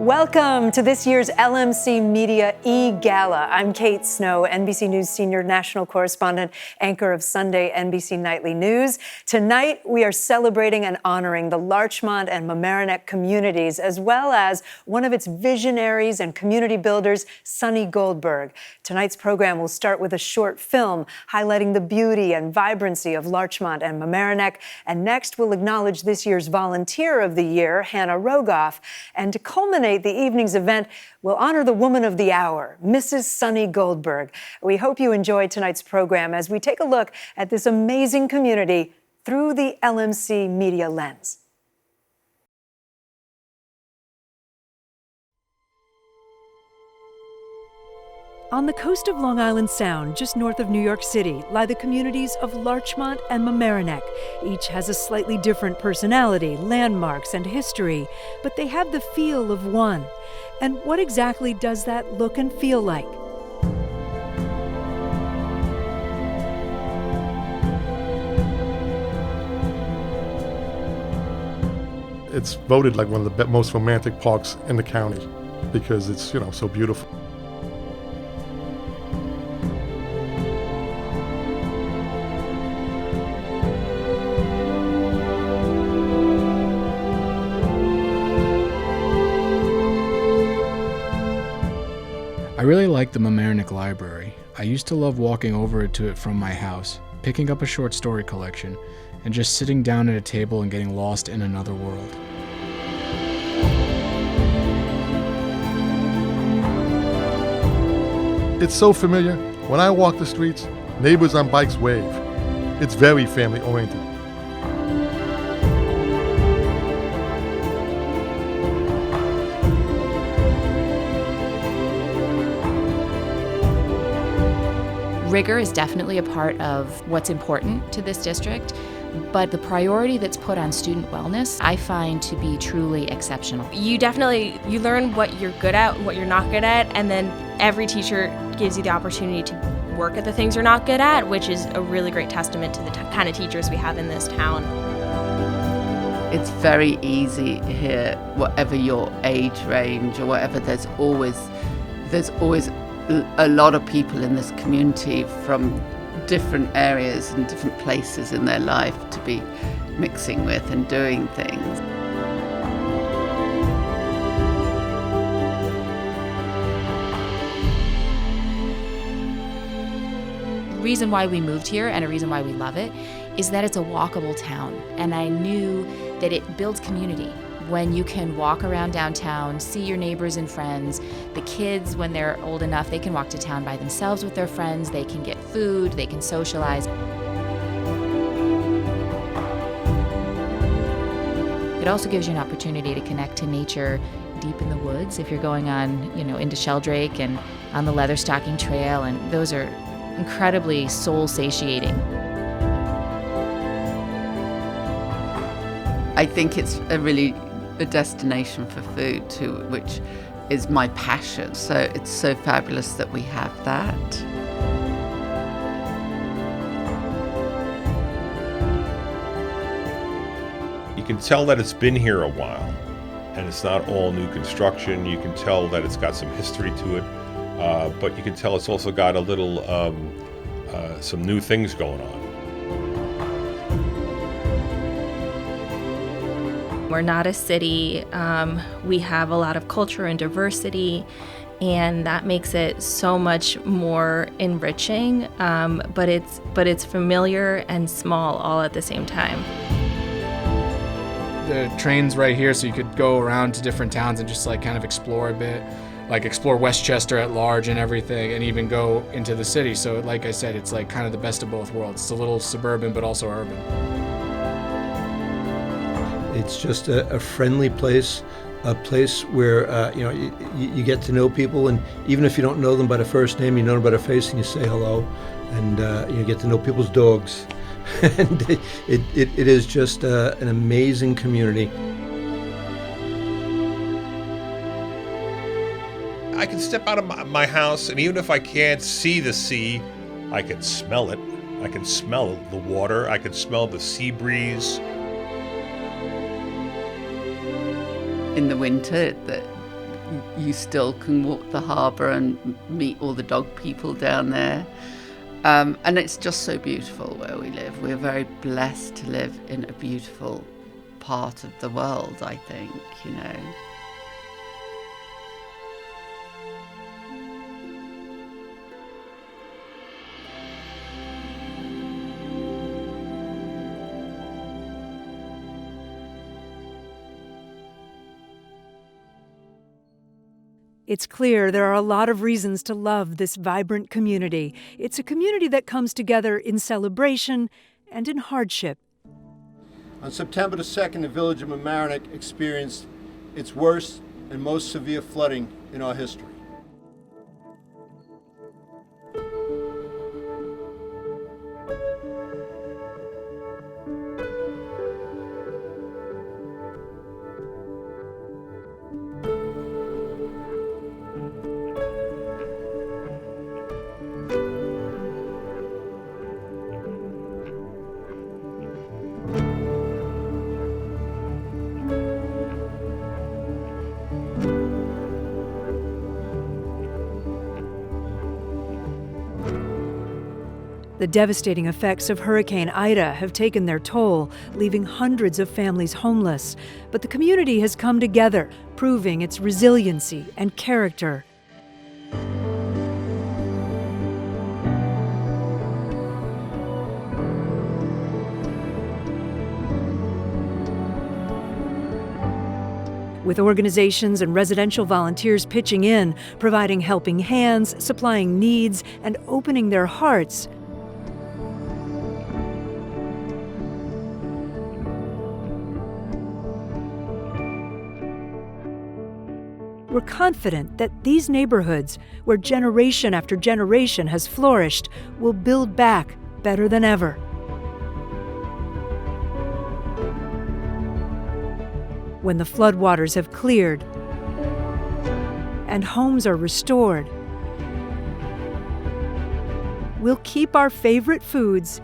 Welcome to this year's LMC Media Gala. I'm Kate Snow, NBC News Senior National Correspondent, anchor of Sunday NBC Nightly News. Tonight, we are celebrating and honoring the Larchmont and Mamaroneck communities, as well as one of its visionaries and community builders, Sunny Goldberg. Tonight's program will start with a short film highlighting the beauty and vibrancy of Larchmont and Mamaroneck. And next, we'll acknowledge this year's Volunteer of the Year, Hannah Rogoff. And to culminate the evening's event, we'll honor the woman of the hour, Mrs. Sunny Goldberg. We hope you enjoyed tonight's program as we take a look at this amazing community through the LMC Media lens. On the coast of Long Island Sound, just north of New York City, lie the communities of Larchmont and Mamaroneck. Each has a slightly different personality, landmarks, and history, but they have the feel of one. And what exactly does that look and feel like? It's voted like one of the most romantic parks in the county because it's, so beautiful. I really like the Mamaroneck Library. I used to love walking over to it from my house, picking up a short story collection, and just sitting down at a table and getting lost in another world. It's so familiar. When I walk the streets, neighbors on bikes wave. It's very family-oriented. Rigor is definitely a part of what's important to this district, but the priority that's put on student wellness, I find to be truly exceptional. You learn what you're good at, what you're not good at, and then every teacher gives you the opportunity to work at the things you're not good at, which is a really great testament to the kind of teachers we have in this town. It's very easy here, whatever your age range or whatever, there's always a lot of people in this community from different areas and different places in their life to be mixing with and doing things. The reason why we moved here and a reason why we love it is that it's a walkable town, and I knew that it builds community. When you can walk around downtown, see your neighbors and friends. The kids, when they're old enough, they can walk to town by themselves with their friends. They can get food, they can socialize. It also gives you an opportunity to connect to nature deep in the woods if you're going on, into Sheldrake and on the Leatherstocking Trail, and those are incredibly soul-satiating. I think it's a destination for food too, which is my passion. So it's so fabulous that we have that. You can tell that it's been here a while, and it's not all new construction. You can tell that it's got some history to it, but you can tell it's also got a little, some new things going on. We're not a city. We have a lot of culture and diversity, and that makes it so much more enriching, but it's familiar and small all at the same time. The train's right here, so you could go around to different towns and just kind of explore a bit, explore Westchester at large and everything, and even go into the city. So like I said, it's kind of the best of both worlds. It's a little suburban, but also urban. It's just a friendly place, a place where you get to know people, and even if you don't know them by the first name, you know them by their face, and you say hello, and you get to know people's dogs. And it is just an amazing community. I can step out of my house, and even if I can't see the sea, I can smell it. I can smell the water. I can smell the sea breeze. In the winter, you still can walk the harbour and meet all the dog people down there. And it's just so beautiful where we live. We're very blessed to live in a beautiful part of the world, I think, you know. It's clear there are a lot of reasons to love this vibrant community. It's a community that comes together in celebration and in hardship. On September the 2nd, the village of Mamaroneck experienced its worst and most severe flooding in our history. The devastating effects of Hurricane Ida have taken their toll, leaving hundreds of families homeless. But the community has come together, proving its resiliency and character. With organizations and residential volunteers pitching in, providing helping hands, supplying needs, and opening their hearts, we're confident that these neighborhoods, where generation after generation has flourished, will build back better than ever. When the floodwaters have cleared and homes are restored, we'll keep our favorite foods,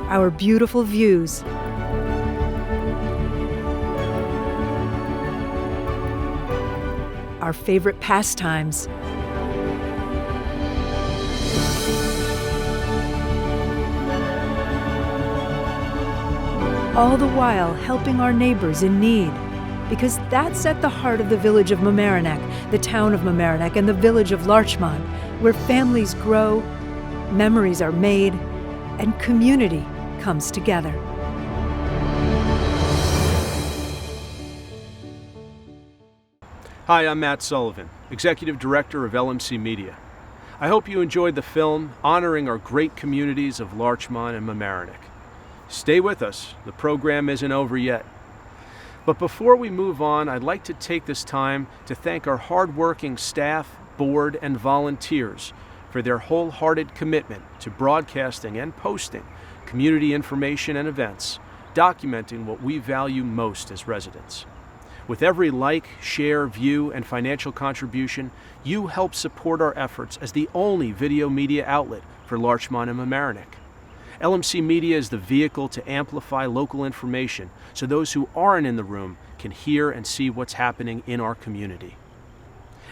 our beautiful views, our favorite pastimes, all the while helping our neighbors in need. Because that's at the heart of the village of Mamaroneck, the town of Mamaroneck, and the village of Larchmont, where families grow, memories are made, and community comes together. Hi, I'm Matt Sullivan, Executive Director of LMC Media. I hope you enjoyed the film honoring our great communities of Larchmont and Mamaroneck. Stay with us, the program isn't over yet. But before we move on, I'd like to take this time to thank our hardworking staff, board, and volunteers for their wholehearted commitment to broadcasting and posting community information and events, documenting what we value most as residents. With every like, share, view, and financial contribution, you help support our efforts as the only video media outlet for Larchmont and Mamaroneck. LMC Media is the vehicle to amplify local information so those who aren't in the room can hear and see what's happening in our community.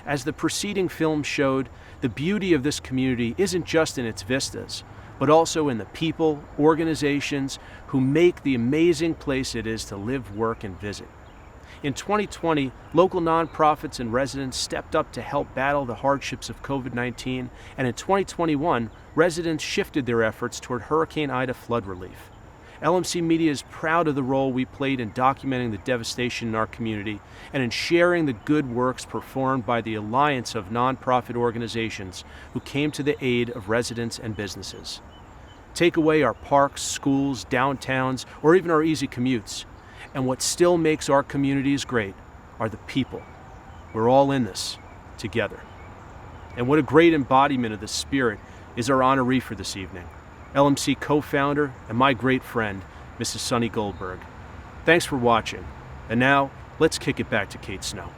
As the preceding film showed, the beauty of this community isn't just in its vistas, but also in the people, organizations who make the amazing place it is to live, work, and visit. In 2020, local nonprofits and residents stepped up to help battle the hardships of COVID-19, and in 2021, residents shifted their efforts toward Hurricane Ida flood relief. LMC Media is proud of the role we played in documenting the devastation in our community and in sharing the good works performed by the alliance of nonprofit organizations who came to the aid of residents and businesses. Take away our parks, schools, downtowns, or even our easy commutes, and what still makes our communities great are the people. We're all in this together. And what a great embodiment of this spirit is our honoree for this evening, LMC co-founder and my great friend, Mrs. Sunny Goldberg. Thanks for watching. And now, let's kick it back to Kate Snow.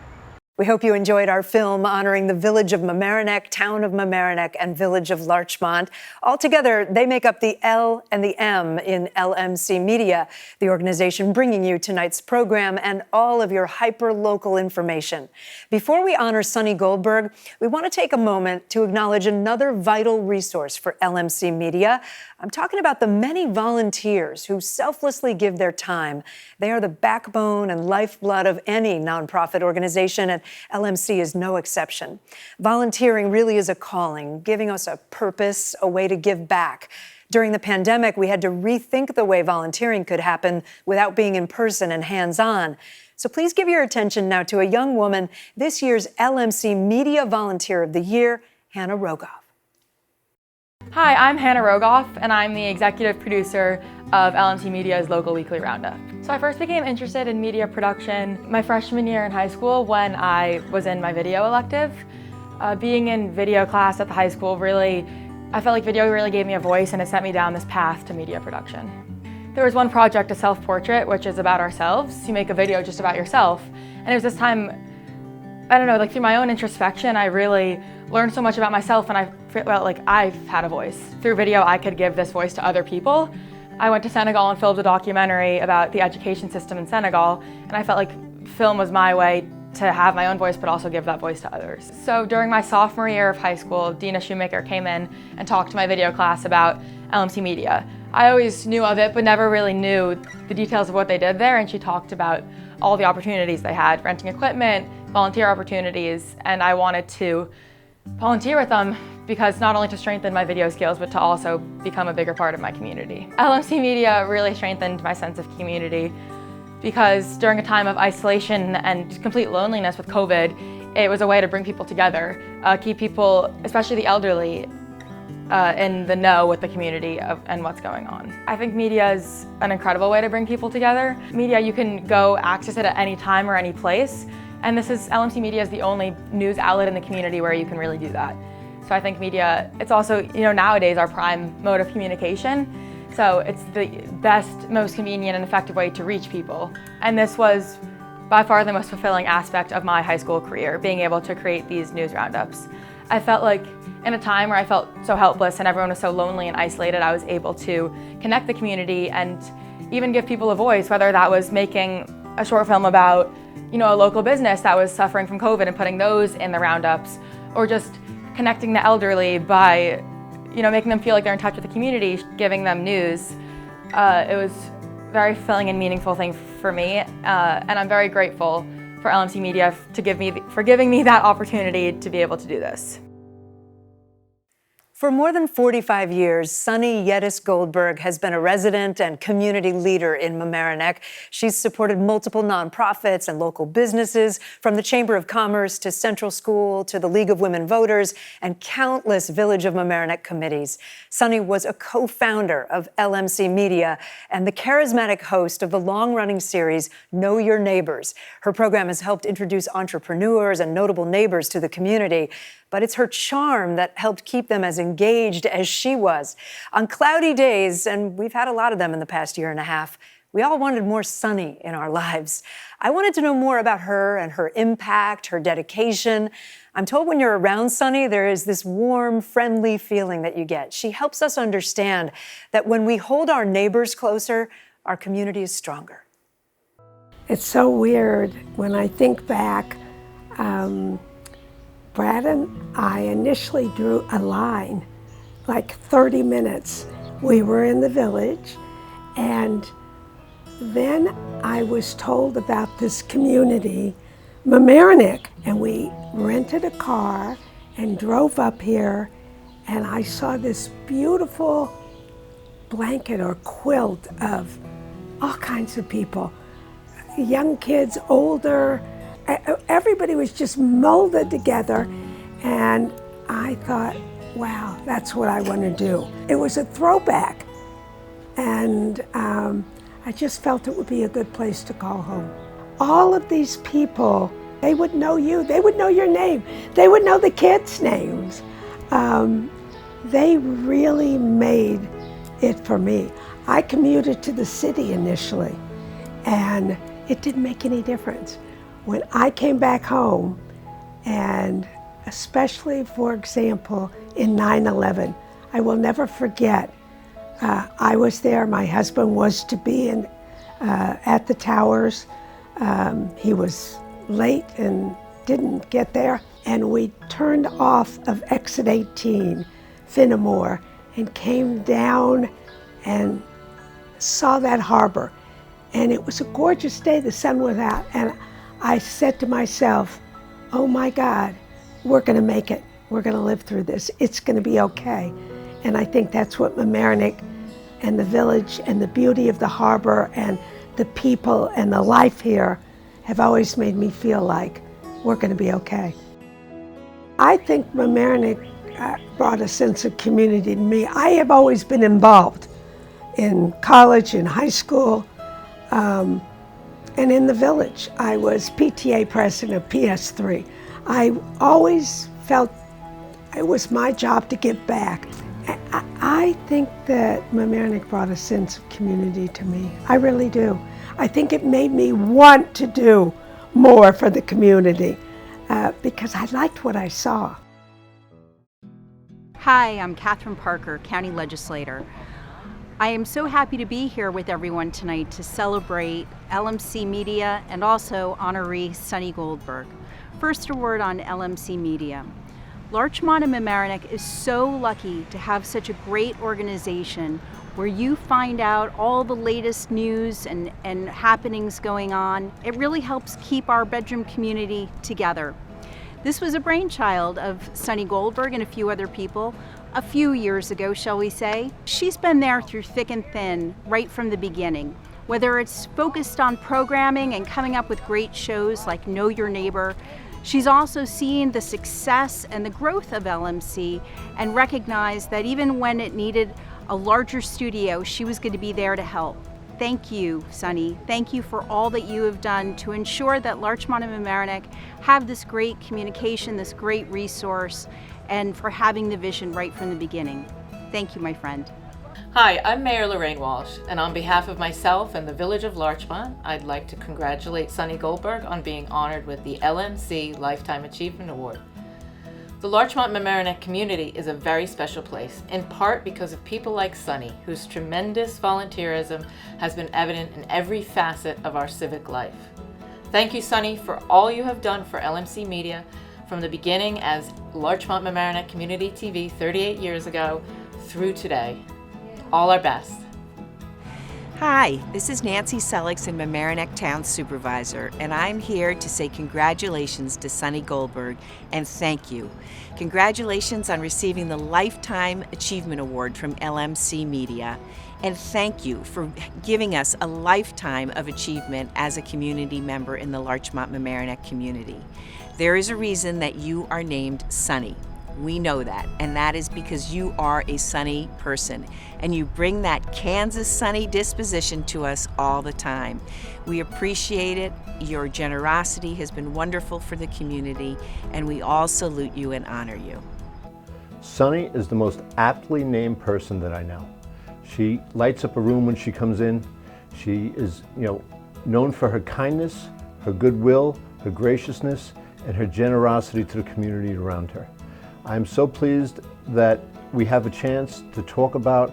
We hope you enjoyed our film honoring the village of Mamaroneck, town of Mamaroneck, and village of Larchmont. Altogether, they make up the L and the M in LMC Media, the organization bringing you tonight's program and all of your hyper-local information. Before we honor Sunny Goldberg, we want to take a moment to acknowledge another vital resource for LMC Media. I'm talking about the many volunteers who selflessly give their time. They are the backbone and lifeblood of any nonprofit organization, and LMC is no exception. Volunteering really is a calling, giving us a purpose, a way to give back. During the pandemic, we had to rethink the way volunteering could happen without being in person and hands-on. So please give your attention now to a young woman, this year's LMC Media Volunteer of the Year, Hannah Rogoff. Hi, I'm Hannah Rogoff, and I'm the executive producer of LMC Media's local weekly roundup. So I first became interested in media production my freshman year in high school when I was in my video elective. Being in video class at the high school I felt like video really gave me a voice, and it sent me down this path to media production. There was one project, a self-portrait, which is about ourselves. You make a video just about yourself. And it was this time, I don't know, like through my own introspection, I really learned so much about myself, and I felt like I've had a voice. Through video, I could give this voice to other people. I went to Senegal and filmed a documentary about the education system in Senegal, and I felt like film was my way to have my own voice, but also give that voice to others. So during my sophomore year of high school, Dina Shoemaker came in and talked to my video class about LMC Media. I always knew of it, but never really knew the details of what they did there, and she talked about all the opportunities they had, renting equipment, volunteer opportunities, and I wanted to volunteer with them because not only to strengthen my video skills, but to also become a bigger part of my community. LMC Media really strengthened my sense of community because during a time of isolation and complete loneliness with COVID, it was a way to bring people together, keep people, especially the elderly, in the know with the community and what's going on. I think media is an incredible way to bring people together. Media, you can go access it at any time or any place. And LMC Media is the only news outlet in the community where you can really do that. So I think media, it's also, nowadays our prime mode of communication. So it's the best, most convenient and effective way to reach people. And this was by far the most fulfilling aspect of my high school career, being able to create these news roundups. I felt like in a time where I felt so helpless and everyone was so lonely and isolated, I was able to connect the community and even give people a voice, whether that was making a short film about a local business that was suffering from COVID and putting those in the roundups, or just connecting the elderly by, making them feel like they're in touch with the community, giving them news. It was a very fulfilling and meaningful thing for me, and I'm very grateful for LMC Media for giving me that opportunity to be able to do this. For more than 45 years, Sunny Yeddis Goldberg has been a resident and community leader in Mamaroneck. She's supported multiple nonprofits and local businesses, from the Chamber of Commerce to Central School to the League of Women Voters and countless Village of Mamaroneck committees. Sunny was a co-founder of LMC Media and the charismatic host of the long-running series Know Your Neighbors. Her program has helped introduce entrepreneurs and notable neighbors to the community, but it's her charm that helped keep them as engaged as she was. On cloudy days, and we've had a lot of them in the past year and a half, we all wanted more Sunny in our lives. I wanted to know more about her and her impact, her dedication. I'm told when you're around Sunny, there is this warm, friendly feeling that you get. She helps us understand that when we hold our neighbors closer, our community is stronger. It's so weird when I think back. Brad and I initially drew a line, like 30 minutes. We were in the village, and then I was told about this community, Mamaroneck, and we rented a car and drove up here, and I saw this beautiful blanket or quilt of all kinds of people, young kids, older. Everybody was just molded together, and I thought, wow, that's what I want to do. It was a throwback, and I just felt it would be a good place to call home. All of these people, they would know you, they would know your name, they would know the kids' names. They really made it for me. I commuted to the city initially, and it didn't make any difference. when I came back home, and especially, for example, in 9/11, I will never forget. I was there. My husband was to be at the towers. He was late and didn't get there. And we turned off of exit 18, Finnemore, and came down and saw that harbor. And it was a gorgeous day. The sun was out. And I said to myself, oh my God, we're going to make it. We're going to live through this. It's going to be okay. And I think that's what Mamaroneck and the village and the beauty of the harbor and the people and the life here have always made me feel like we're going to be okay. I think Mamaroneck brought a sense of community to me. I have always been involved in college, in high school, and in the village. I was PTA president of PS3. I always felt it was my job to give back. I think that Mamaroneck brought a sense of community to me. I really do. I think it made me want to do more for the community because I liked what I saw. Hi, I'm Catherine Parker, County Legislator. I am so happy to be here with everyone tonight to celebrate LMC Media and also honoree Sunny Goldberg. First, a word on LMC Media. Larchmont and Mamaroneck is so lucky to have such a great organization where you find out all the latest news and happenings going on. It really helps keep our bedroom community together. This was a brainchild of Sunny Goldberg and a few other people a few years ago, shall we say. She's been there through thick and thin right from the beginning. Whether it's focused on programming and coming up with great shows like Know Your Neighbor, she's also seen the success and the growth of LMC and recognized that even when it needed a larger studio, she was going to be there to help. Thank you, Sunny. Thank you for all that you have done to ensure that Larchmont and Mamaroneck have this great communication, this great resource, and for having the vision right from the beginning. Thank you, my friend. Hi, I'm Mayor Lorraine Walsh, and on behalf of myself and the Village of Larchmont, I'd like to congratulate Sunny Goldberg on being honored with the LMC Lifetime Achievement Award. The Larchmont-Mamaroneck community is a very special place, in part because of people like Sunny, whose tremendous volunteerism has been evident in every facet of our civic life. Thank you, Sunny, for all you have done for LMC Media from the beginning as Larchmont-Mamaroneck Community TV 38 years ago through today. All our best. Hi, this is Nancy Seligson, Mamaroneck Town Supervisor, and I'm here to say congratulations to Sunny Goldberg and thank you. Congratulations on receiving the Lifetime Achievement Award from LMC Media, and thank you for giving us a lifetime of achievement as a community member in the Larchmont-Mamaroneck community. There is a reason that you are named Sunny. We know that, and that is because you are a Sunny person, and you bring that Kansas Sunny disposition to us all the time. We appreciate it. Your generosity has been wonderful for the community, and we all salute you and honor you. Sunny is the most aptly named person that I know. She lights up a room when she comes in. She is, known for her kindness, her goodwill, her graciousness, and her generosity to the community around her. I'm so pleased that we have a chance to talk about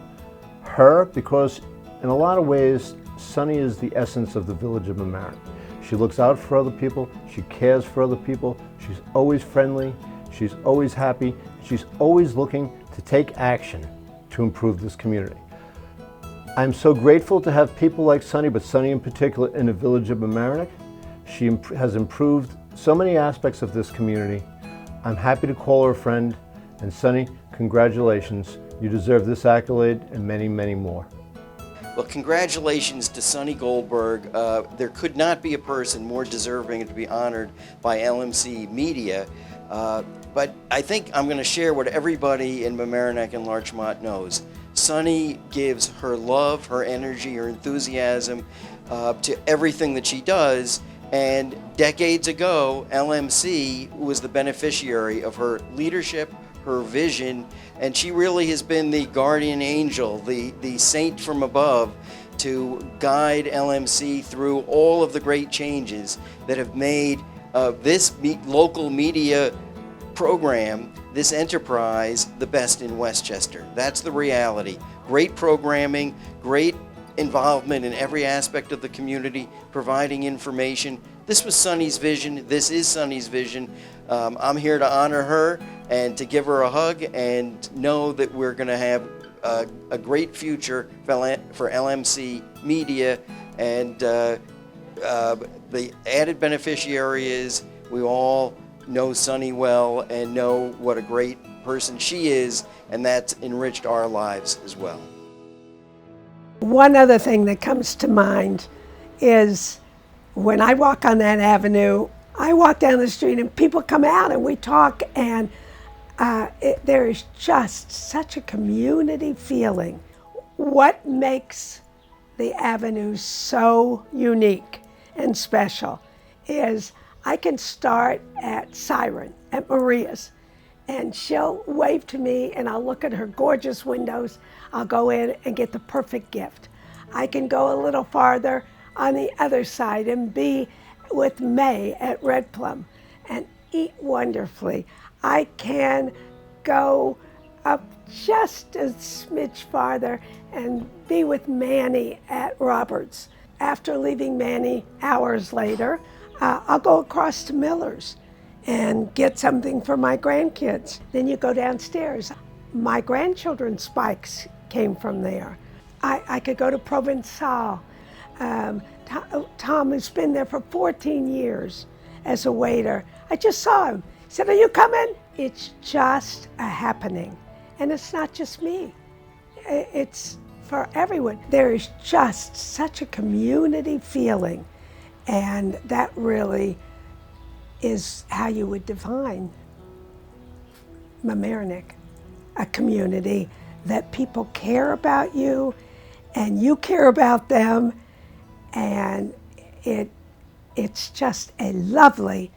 her because in a lot of ways, Sunny is the essence of the Village of Mamaroneck. She looks out for other people, she cares for other people, she's always friendly, she's always happy, she's always looking to take action to improve this community. I'm so grateful to have people like Sunny, but Sunny in particular, in the Village of Mamaroneck. She has improved so many aspects of this community. I'm happy to call her a friend, and Sunny, congratulations. You deserve this accolade and many, many more. Well, congratulations to Sunny Goldberg. There could not be a person more deserving to be honored by LMC Media, but I think I'm going to share what everybody in Mamaroneck and Larchmont knows. Sunny gives her love, her energy, her enthusiasm to everything that she does. And decades ago, LMC was the beneficiary of her leadership, her vision, and she really has been the guardian angel, the saint from above to guide LMC through all of the great changes that have made this local media program, this enterprise, the best in Westchester. That's the reality. Great programming, great involvement in every aspect of the community, providing information. This was Sunny's vision. This is Sunny's vision. I'm here to honor her and to give her a hug and know that we're going to have a great future for LMC Media, and the added beneficiary is we all know Sunny well and know what a great person she is, and that's enriched our lives as well. One other thing that comes to mind is when I walk on that avenue, I walk down the street and people come out and we talk, and there is just such a community feeling. What makes the avenue so unique and special is I can start at Siren, at Maria's, and she'll wave to me and I'll look at her gorgeous windows. I'll go in and get the perfect gift. I can go a little farther on the other side and be with May at Red Plum and eat wonderfully. I can go up just a smidge farther and be with Manny at Roberts. After leaving Manny hours later, I'll go across to Miller's and get something for my grandkids. Then you go downstairs. My grandchildren's spikes came from there. I could go to Provençal. Tom, who's been there for 14 years as a waiter, I just saw him. He said, "Are you coming?" It's just a happening. And it's not just me. It's for everyone. There is just such a community feeling. And that really is how you would define Mamaroneck, a community that people care about you and you care about them, and it's just a lovely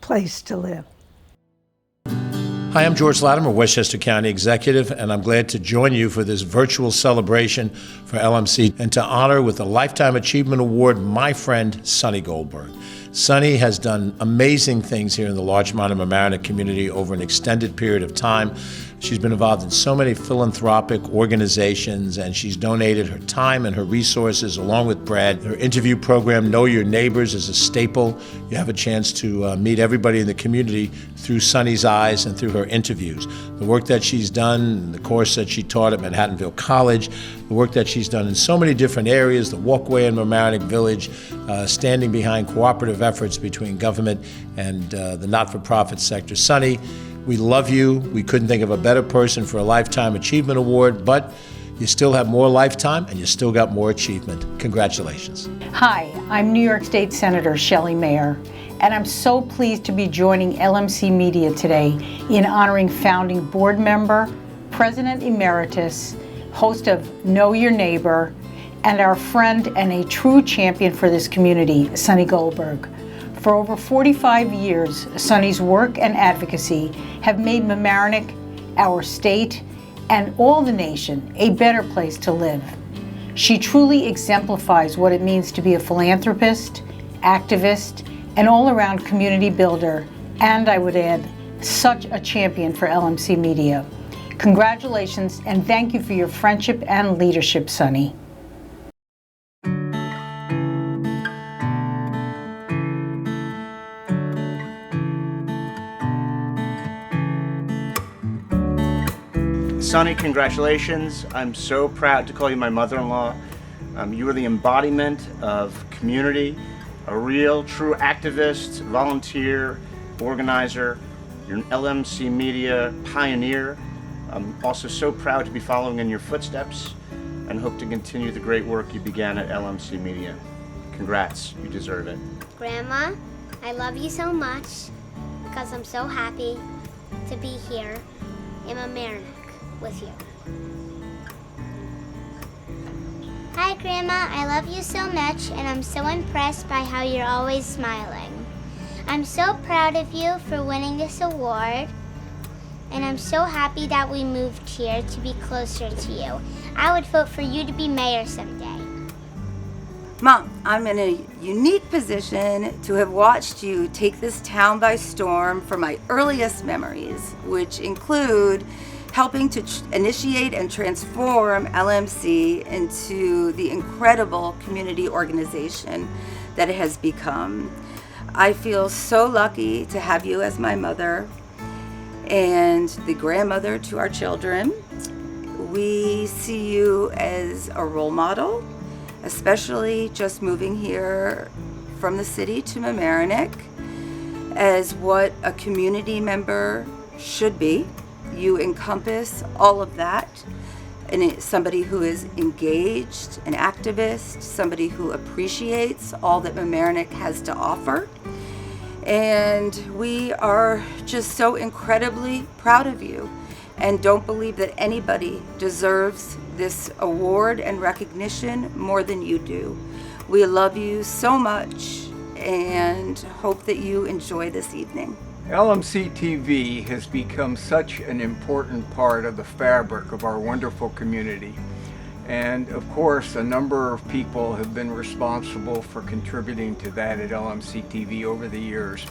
place to live. Hi, I'm George Latimer, Westchester County Executive, and I'm glad to join you for this virtual celebration for LMC and to honor with the Lifetime Achievement Award my friend, Sunny Goldberg. Sunny has done amazing things here in the Larchmont and Mamaroneck community over an extended period of time. She's been involved in so many philanthropic organizations, and she's donated her time and her resources along with Brad. Her interview program, Know Your Neighbors, is a staple. You have a chance to meet everybody in the community through Sunny's eyes and through her interviews. The work that she's done, the course that she taught at Manhattanville College, the work that she's done in so many different areas, the walkway in Mamaroneck Village, standing behind cooperative efforts between government and the not-for-profit sector. Sunny, we love you. We couldn't think of a better person for a Lifetime Achievement Award, but you still have more lifetime and you still got more achievement. Congratulations. Hi, I'm New York State Senator Shelley Mayer, and I'm so pleased to be joining LMC Media today in honoring founding board member, President Emeritus, host of Know Your Neighbor, and our friend and a true champion for this community, Sunny Goldberg. For over 45 years, Sunny's work and advocacy have made Mamaroneck, our state, and all the nation a better place to live. She truly exemplifies what it means to be a philanthropist, activist, and all-around community builder, and I would add, such a champion for LMC Media. Congratulations, and thank you for your friendship and leadership, Sunny. Sunny, congratulations. I'm so proud to call you my mother-in-law. You are the embodiment of community, a real, true activist, volunteer, organizer. You're an LMC Media pioneer. I'm also so proud to be following in your footsteps and hope to continue the great work you began at LMC Media. Congrats, you deserve it. Grandma, I love you so much because I'm so happy to be here in Mamaroneck with you. Hi Grandma, I love you so much and I'm so impressed by how you're always smiling. I'm so proud of you for winning this award and I'm so happy that we moved here to be closer to you. I would vote for you to be mayor someday. Mom, I'm in a unique position to have watched you take this town by storm from my earliest memories, which include helping to initiate and transform LMC into the incredible community organization that it has become. I feel so lucky to have you as my mother and the grandmother to our children. We see you as a role model, especially just moving here from the city to Mamaroneck, as what a community member should be. You encompass all of that, and somebody who is engaged, an activist, somebody who appreciates all that Mamaroneck has to offer. And we are just so incredibly proud of you, and don't believe that anybody deserves this award and recognition more than you do. We love you so much and hope that you enjoy this evening. LMC-TV has become such an important part of the fabric of our wonderful community. And of course, a number of people have been responsible for contributing to that at LMC-TV over the years,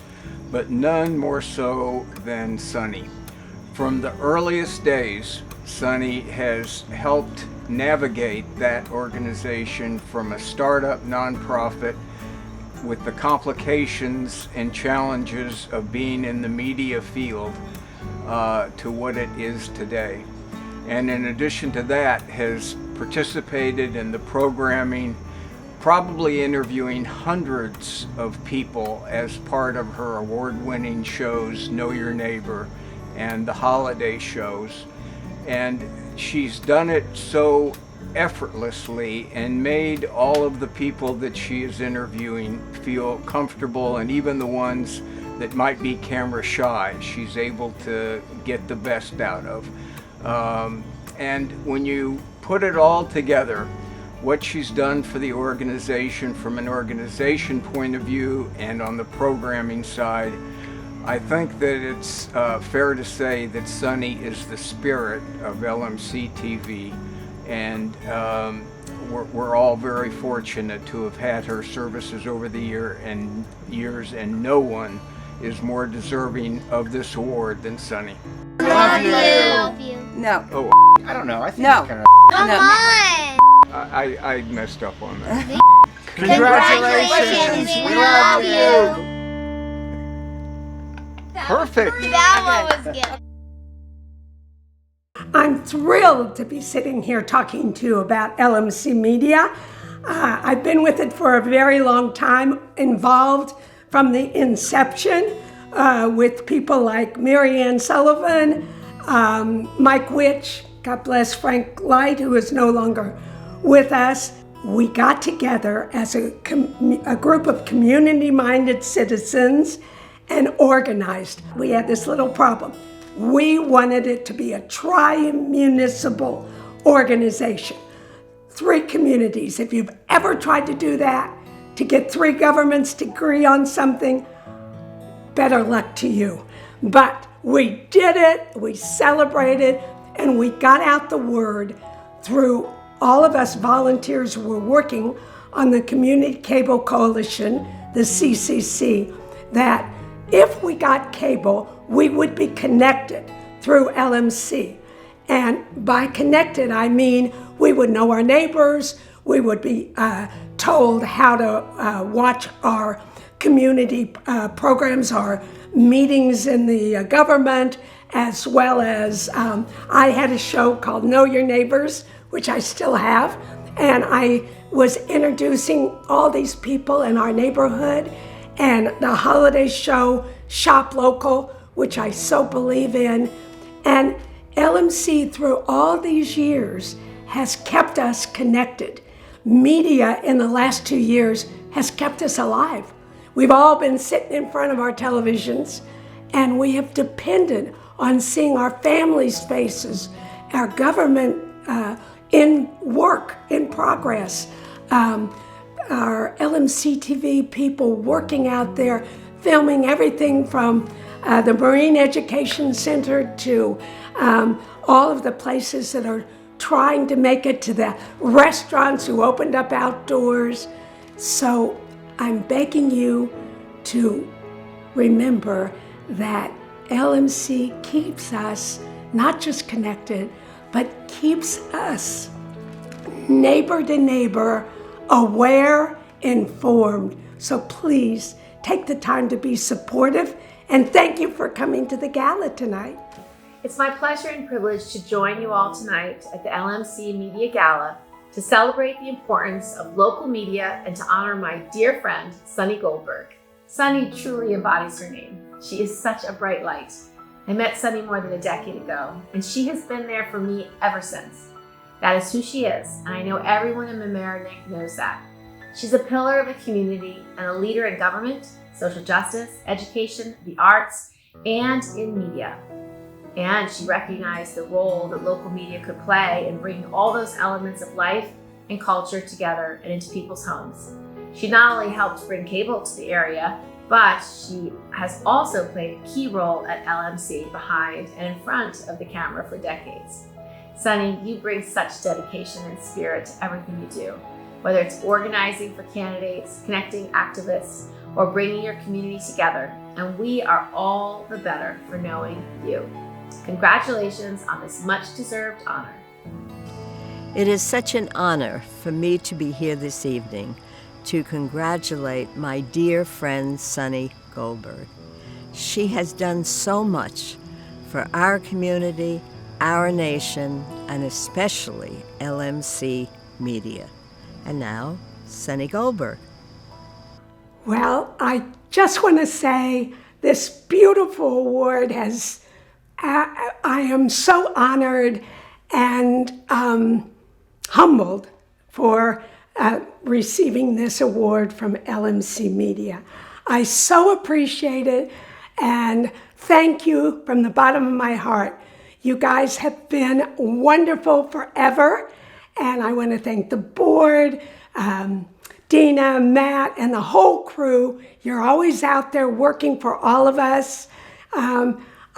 but none more so than Sunny. From the earliest days, Sunny has helped navigate that organization from a startup nonprofit with the complications and challenges of being in the media field to what it is today. And in addition to that, has participated in the programming, probably interviewing hundreds of people as part of her award-winning shows, Know Your Neighbor and the holiday shows. And she's done it so effortlessly and made all of the people that she is interviewing feel comfortable, and even the ones that might be camera shy, she's able to get the best out of. And when you put it all together, what she's done for the organization from an organization point of view and on the programming side, I think that it's fair to say that Sunny is the spirit of LMC-TV, and we're all very fortunate to have had her services over the years, and no one is more deserving of this award than Sunny. Love you. No. Oh, I don't know. I think No. it's kind of. Come on! I messed up on that. Congratulations! We love you! Perfect. That one was good. I'm thrilled to be sitting here talking to you about LMC Media. I've been with it for a very long time, involved from the inception with people like Mary Ann Sullivan, Mike Witch, God bless Frank Light, who is no longer with us. We got together as a group of community-minded citizens and organized. We had this little problem. We wanted it to be a tri-municipal organization. 3 communities. If you've ever tried to do that, to get 3 governments to agree on something, better luck to you. But we did it, we celebrated, and we got out the word through all of us volunteers who were working on the Community Cable Coalition, the CCC, that if we got cable, we would be connected through LMC. And by connected, I mean we would know our neighbors, we would be told how to watch our community programs, our meetings in the government, as well as I had a show called Know Your Neighbors, which I still have, and I was introducing all these people in our neighborhood, and the holiday show, Shop Local, which I so believe in. And LMC, through all these years, has kept us connected. Media in the last 2 years has kept us alive. We've all been sitting in front of our televisions, and we have depended on seeing our families' faces, our government in work, in progress, our LMC-TV people working out there, filming everything from the Marine Education Center to all of the places that are trying to make it, to the restaurants who opened up outdoors, So I'm begging you to remember that LMC keeps us not just connected, but keeps us neighbor to neighbor, aware, informed. So please take the time to be supportive, and thank you for coming to the gala tonight. It's my pleasure and privilege to join you all tonight at the LMC Media Gala to celebrate the importance of local media and to honor my dear friend, Sunny Goldberg. Sunny truly embodies her name. She is such a bright light. I met Sunny more than a decade ago, and she has been there for me ever since. That is who she is, and I know everyone in Mamaroneck knows that. She's a pillar of a community and a leader in government, social justice, education, the arts, and in media. And she recognized the role that local media could play in bringing all those elements of life and culture together and into people's homes. She not only helped bring cable to the area, but she has also played a key role at LMC behind and in front of the camera for decades. Sunny, you bring such dedication and spirit to everything you do, whether it's organizing for candidates, connecting activists, or bringing your community together, and we are all the better for knowing you. Congratulations on this much-deserved honor. It is such an honor for me to be here this evening to congratulate my dear friend Sunny Goldberg. She has done so much for our community, our nation, and especially LMC Media. And now, Sunny Goldberg. Well, I just want to say this beautiful award has, I am so honored and humbled for receiving this award from LMC Media. I so appreciate it, and thank you from the bottom of my heart. You guys have been wonderful forever, and I want to thank the board, Dina, Matt, and the whole crew. You're always out there working for all of us.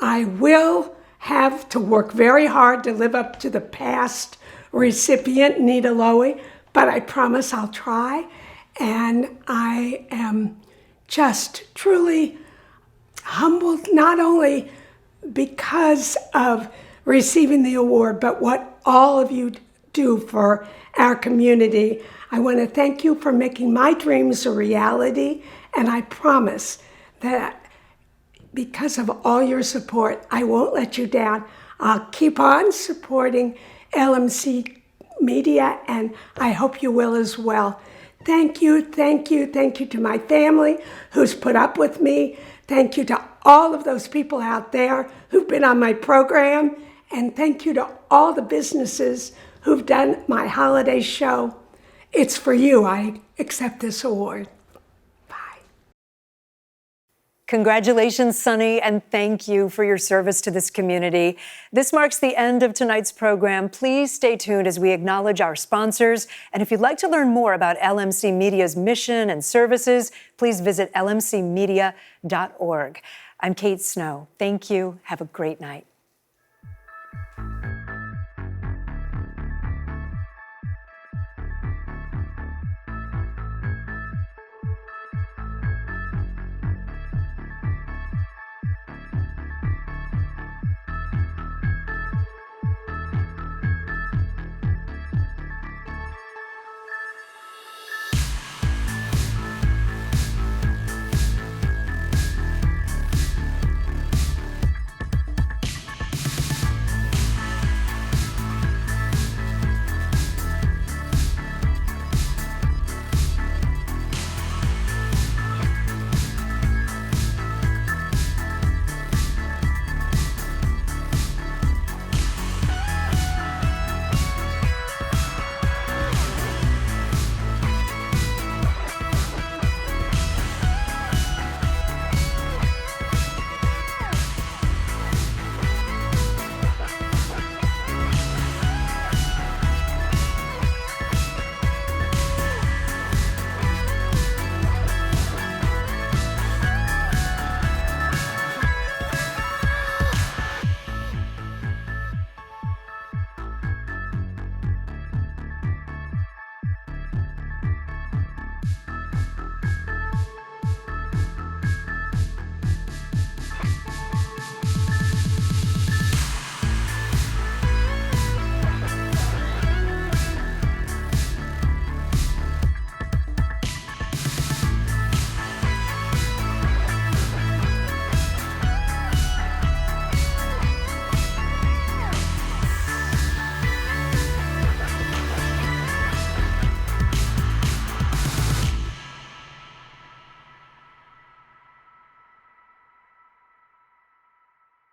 I will have to work very hard to live up to the past recipient, Nita Lowy, but I promise I'll try. And I am just truly humbled, not only because of receiving the award, but what all of you do for our community. I want to thank you for making my dreams a reality, and I promise that because of all your support, I won't let you down. I'll keep on supporting LMC Media, and I hope you will as well. Thank you, thank you, thank you to my family who's put up with me. Thank you to all of those people out there who've been on my program, and thank you to all the businesses who've done my holiday show. It's for you I accept this award. Congratulations, Sunny, and thank you for your service to this community. This marks the end of tonight's program. Please stay tuned as we acknowledge our sponsors. And if you'd like to learn more about LMC Media's mission and services, please visit lmcmedia.org. I'm Kate Snow. Thank you. Have a great night.